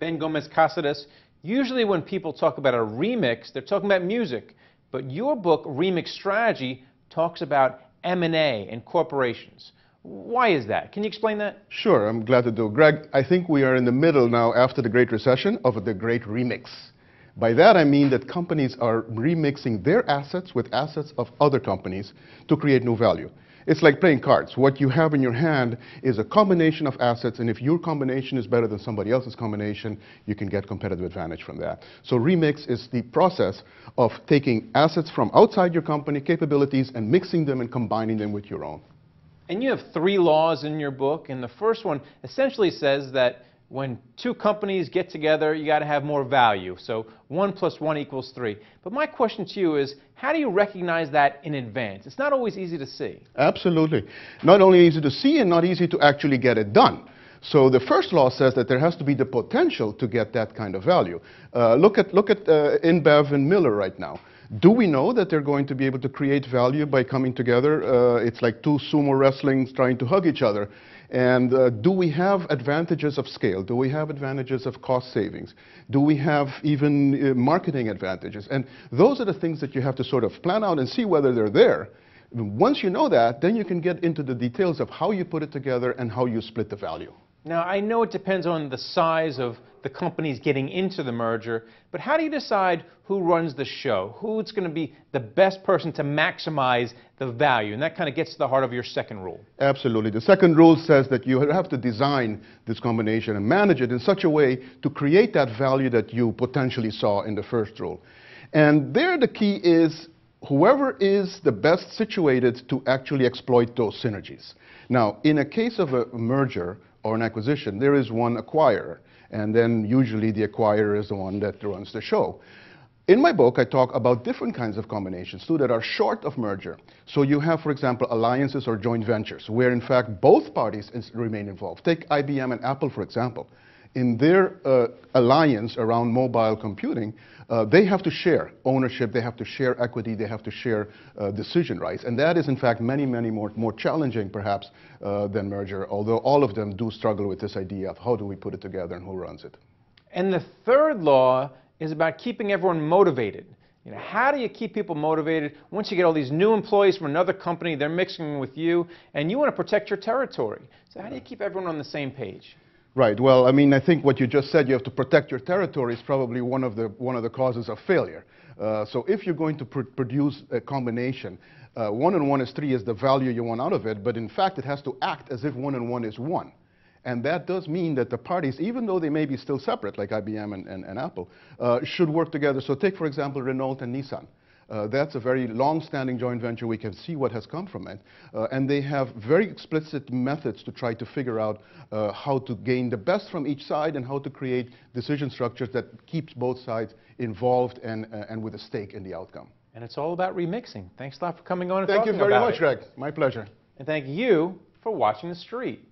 Ben Gomes-Casseres. Usually when people talk about a remix, they're talking about music. But your book, Remix Strategy, talks about M&A and corporations. Why is that? Can you explain that? Sure, I'm glad to do. Greg, I think we are in the middle now, after the Great Recession, of the Great Remix. By that I mean that companies are remixing their assets with assets of other companies to create new value. It's like playing cards. What you have in your hand is a combination of assets, and if your combination is better than somebody else's combination, you can get competitive advantage from that. So remix is the process of taking assets from outside your company, capabilities, and mixing them and combining them with your own. And you have 3 laws in your book, and the first one essentially says that when 2 companies get together, you got to have more value. So 1 + 1 = 3. But my question to you is, how do you recognize that in advance? It's not always easy to see. Absolutely. Not only easy to see and not easy to actually get it done. So the first law says that there has to be the potential to get that kind of value. Look at InBev and Miller right now. Do we know that they're going to be able to create value by coming together? It's like 2 sumo wrestlings trying to hug each other. And do we have advantages of scale? Do we have advantages of cost savings? Do we have even marketing advantages? And those are the things that you have to sort of plan out and see whether they're there. Once you know that, then you can get into the details of how you put it together and how you split the value. Now, I know it depends on the size of the companies getting into the merger, but how do you decide who runs the show? Who's going to be the best person to maximize the value? And that kind of gets to the heart of your second rule. Absolutely. The second rule says that you have to design this combination and manage it in such a way to create that value that you potentially saw in the first rule. And there the key is whoever is the best situated to actually exploit those synergies. Now, in a case of a merger or an acquisition, there is one acquirer, and then usually the acquirer is the one that runs the show. In my book, I talk about different kinds of combinations too that are short of merger. So you have, for example, alliances or joint ventures, where in fact both parties remain involved. Take IBM and Apple, for example. In their alliance around mobile computing, they have to share ownership, they have to share equity, they have to share decision rights. And that is, in fact, many more challenging, perhaps, than merger, although all of them do struggle with this idea of how do we put it together and who runs it. And the third law is about keeping everyone motivated. You know, how do you keep people motivated once you get all these new employees from another company, they're mixing with you, and you want to protect your territory? So how do you keep everyone on the same page? Right. Well, I mean, I think what you just said, you have to protect your territory, is probably one of the causes of failure. So if you're going to produce a combination, 1 and 1 is 3 is the value you want out of it, but in fact it has to act as if 1 and 1 is 1. And that does mean that the parties, even though they may be still separate, like IBM and Apple, should work together. So take, for example, Renault and Nissan. That's a very long-standing joint venture. We can see what has come from it. And they have very explicit methods to try to figure out how to gain the best from each side and how to create decision structures that keeps both sides involved and with a stake in the outcome. And it's all about remixing. Thanks a lot for coming on and talking about it. Thank you very much, Greg. My pleasure. And thank you for watching The Street.